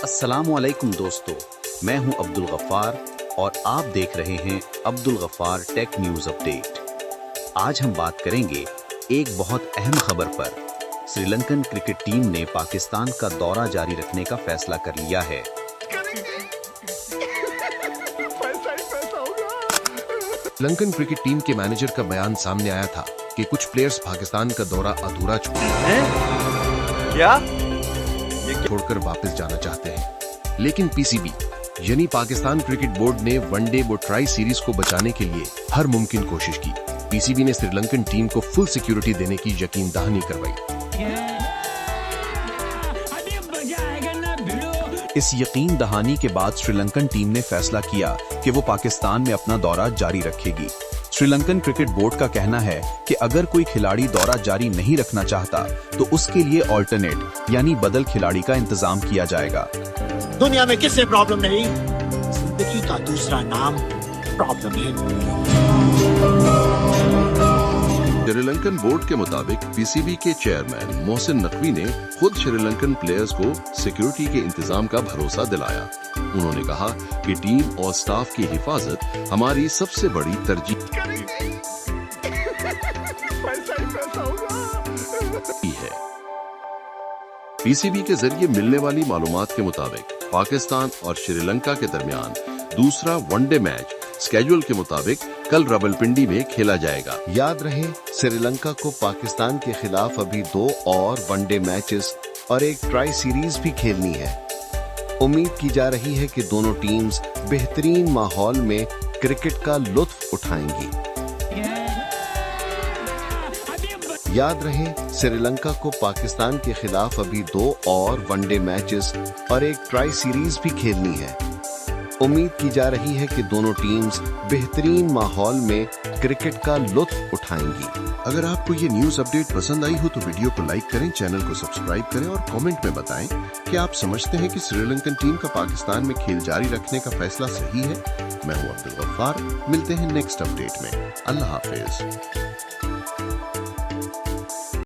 अस्सलामुअलैकुम दोस्तों, मैं हूं अब्दुल गफ्फार और आप देख रहे हैं Abdul Gaffar tech news update. आज हम बात करेंगे एक बहुत अहम खबर पर। श्रीलंकन क्रिकेट टीम ने पाकिस्तान का दौरा जारी रखने का फैसला कर लिया है। श्रीलंकन क्रिकेट टीम के मैनेजर का बयान सामने आया था कि कुछ प्लेयर्स पाकिस्तान का दौरा अधूरा छोड़कर वापस जाना चाहते हैं, लेकिन पीसीबी यानी पाकिस्तान क्रिकेट बोर्ड ने वनडे व ट्राई सीरीज को बचाने के लिए हर मुमकिन कोशिश की। पीसीबी ने श्रीलंकन टीम को फुल सिक्योरिटी देने की यकीन दहानी करवाई। इस यकीन दहानी के बाद श्रीलंकन टीम ने फैसला किया कि वो पाकिस्तान में अपना दौरा जारी रखेगी। श्रीलंकन क्रिकेट बोर्ड का कहना है कि अगर कोई खिलाड़ी दौरा जारी नहीं रखना चाहता तो उसके लिए ऑल्टरनेट यानी बदल खिलाड़ी का इंतजाम किया जाएगा। दुनिया में किससे प्रॉब्लम नहीं, जिंदगी का दूसरा नाम प्रॉब्लम है। श्रीलंकन बोर्ड के मुताबिक पीसीबी के चेयरमैन मोहसिन नकवी ने खुद श्रीलंकन प्लेयर्स को सिक्योरिटी के इंतजाम का भरोसा दिलाया। उन्होंने कहा कि टीम और स्टाफ की हिफाजत हमारी सबसे बड़ी तरजीह है। पीसीबी के जरिए मिलने वाली मालूमात के मुताबिक पाकिस्तान और श्रीलंका के दरमियान दूसरा वनडे मैच स्केड्यूल के मुताबिक कल रावलपिंडी में खेला जाएगा। याद रहे, श्रीलंका को पाकिस्तान के खिलाफ अभी 2 और वनडे मैचेस और एक ट्राई सीरीज भी खेलनी है। उम्मीद की जा रही है कि दोनों टीम्स बेहतरीन माहौल में क्रिकेट का लुत्फ उठाएंगी। याद रहे, श्रीलंका को पाकिस्तान के खिलाफ अभी 2 और वनडे मैचेस और एक ट्राई सीरीज भी खेलनी है। उम्मीद की जा रही है कि दोनों टीम्स बेहतरीन माहौल में क्रिकेट का लुत्फ उठाएंगी। अगर आपको ये न्यूज़ अपडेट पसंद आई हो तो वीडियो को लाइक करें, चैनल को सब्सक्राइब करें और कमेंट में बताएं कि आप समझते हैं कि श्रीलंकन टीम का पाकिस्तान में खेल जारी रखने का फैसला सही है। मैं हूं अब्दुल गफ्फार, मिलते हैं नेक्स्ट अपडेट में। अल्लाह हाफिज।